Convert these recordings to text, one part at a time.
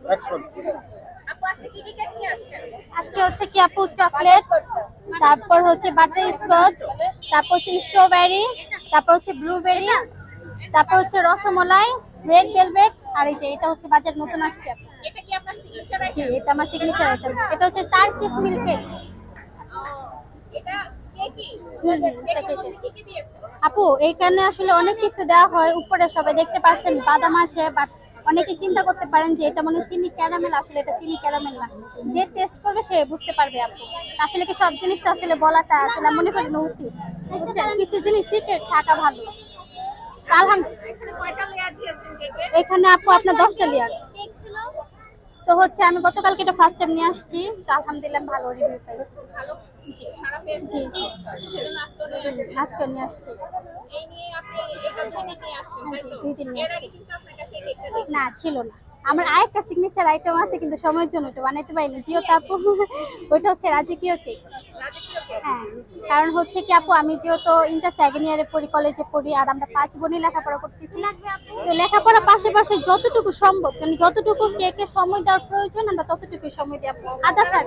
Action. আজকে হচ্ছে কি আপু চকলেট, তারপর হচ্ছে বাটার স্কচ, তারপর হচ্ছে স্ট্রবেরি, তারপর হচ্ছে ব্লুবেরি, তারপর হচ্ছে রসমালাই, রেড ভেলভেট, আর এই যে এটা হচ্ছে বাজার নতুন আসছে আপু। জি, এটা আমার সিগনেচার আইটেম। এটা হচ্ছে টার্কিশ মিল্ক কেক। আপু এইখানে আসলে অনেক কিছু দেওয়া হয় উপরে, সবাই দেখতে পাচ্ছেন বাদাম আছে, বাট অনেকে চিন্তা করতে পারেন যে এটা মনে চিনি ক্যারামেল, আসলে এটা চিনি ক্যারামেল না। যে টেস্ট করবে সে বুঝতে পারবে আপু। আসলে কি সব জিনিসটা আসলে বলাটা আসলে মনে করি না উচিত, বুঝছেন? কিছু জিনিস সিক্রেট থাকা ভালো। এখানে আপু আপনার 10টা লেয়ার তো হচ্ছে আমি গতকালকে এটা ফার্স্ট টাইম নিয়ে আসছি, তো আলহামদুলিল্লাহ ভালো রিভিউ পাইছি। জি জি জি, আজকে নিয়ে আসছি। জি, 2 দিন নিয়ে আসছি। না ছিল না, আমার আরেকটা সিগনেচার আইটেম আছে কিন্তু সময়ের জন্য এটা বানাইতে পারিনি। জিও তো আপু ওইটা হচ্ছে রাজকীয় কেক। হ্যাঁ, কারণ হচ্ছে কি আপু আমি যেহেতু ইন্টার সেকেন্ড ইয়ারে পড়ি, কলেজে পড়ি, আর আমরা 5 বোনই লেখাপড়া করতেছি। তো লেখাপড়ার পাশাপাশি যতটুকু সম্ভব, মানে যতটুকু কেকে সময় দেওয়ার প্রয়োজন আমরা ততটুকু সময় দিই আপু। স্যার,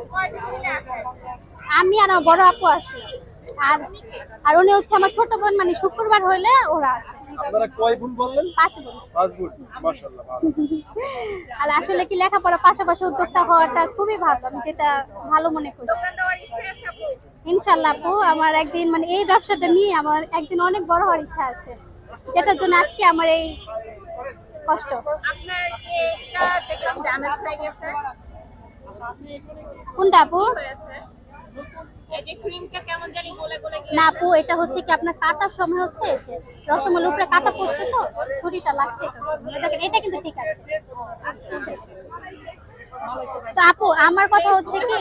আমি আর আমার বড় আপু আসি, আর আর উনি হচ্ছে আমার ছোট বোন, মানে শুক্রবার হইলে ওরা আসে। আপনারা কয় বোন বললেন? 5 বোন। 5 বোন, মাশাআল্লাহ ভালো। আর আসলে কি লেখাপড়ার পাশাপাশি উদ্যোক্তা হওয়াটা খুবই ভালো, আমি যেটা ভালো মনে করি। ইনশাআল্লাহ আপু, আমার একদিন মানে এই ব্যবসাটা নিয়ে আমার একদিন অনেক বড় হওয়ার ইচ্ছা আছে, যেটার জন্য আজকে আমার এই কষ্ট। কোনটা আপু? না আপু, এটা হচ্ছে কি আপনার কাটার সময় হচ্ছে এই যে রসমালাই উপরে কাটা পড়ছে, তো ছুরিটা লাগছে। দেখেন এটা কিন্তু ঠিক আছে। তো আপু আমার কথা হচ্ছে কি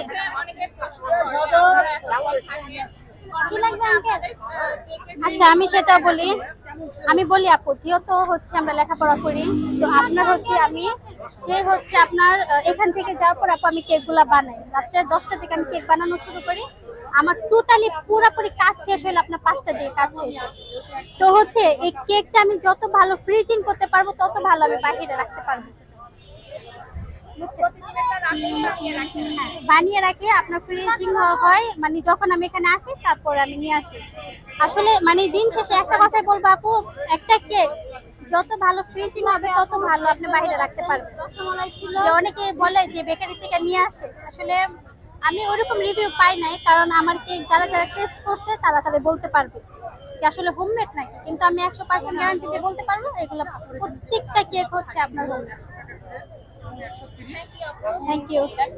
কি লাগবে আঙ্কেল? আচ্ছা আমি সেটা বলি, আমি বলি আপু, যেহেতু হচ্ছে আমরা লেখাপড়া করি, তো আপনার হচ্ছে আমি সে হচ্ছে আপনার এখান থেকে যাওয়ার পর আপু আমি কেকগুলা বানাই। রাত্রে 10টা থেকে আমি কেক বানানো শুরু করি। আমার টোটালি পুরোপুরি কাজ শেষ হলে আপনার 5টা দিয়ে কাজ শেষ। তো হচ্ছে এই কেকটা আমি যত ভালো ফ্রিজিং করতে পারবো তত ভালো আমি বাহিরে রাখতে পারবো। বানিয়ে রাখি আপনার ফ্রিজিং হয়, মানে যখন আমি এখানে আসি তারপর আমি নিয়ে আসি। আসলে মানে দিন শেষে একটা কথাই বলবো আপু, একটা কেক যত ভালো ফ্রিজিং হবে তত ভালো আপনি বাইরে রাখতে পারবেন। রসমালাই ছিল, অনেকে বলে যে বেকারি থেকে নিয়ে আসে, আসলে আমি ওরকম রিভিউ পাই নাই, কারণ আমার কেক যারা যারা টেস্ট করছে তারা তাদের বলতে পারবে যে আসলে হোমমেড নাকি। কিন্তু আমি 100% গ্যারান্টি দিয়ে বলতে পারবো এগুলো প্রত্যেকটা কেক হচ্ছে আপনার হোমমেড। Thank you.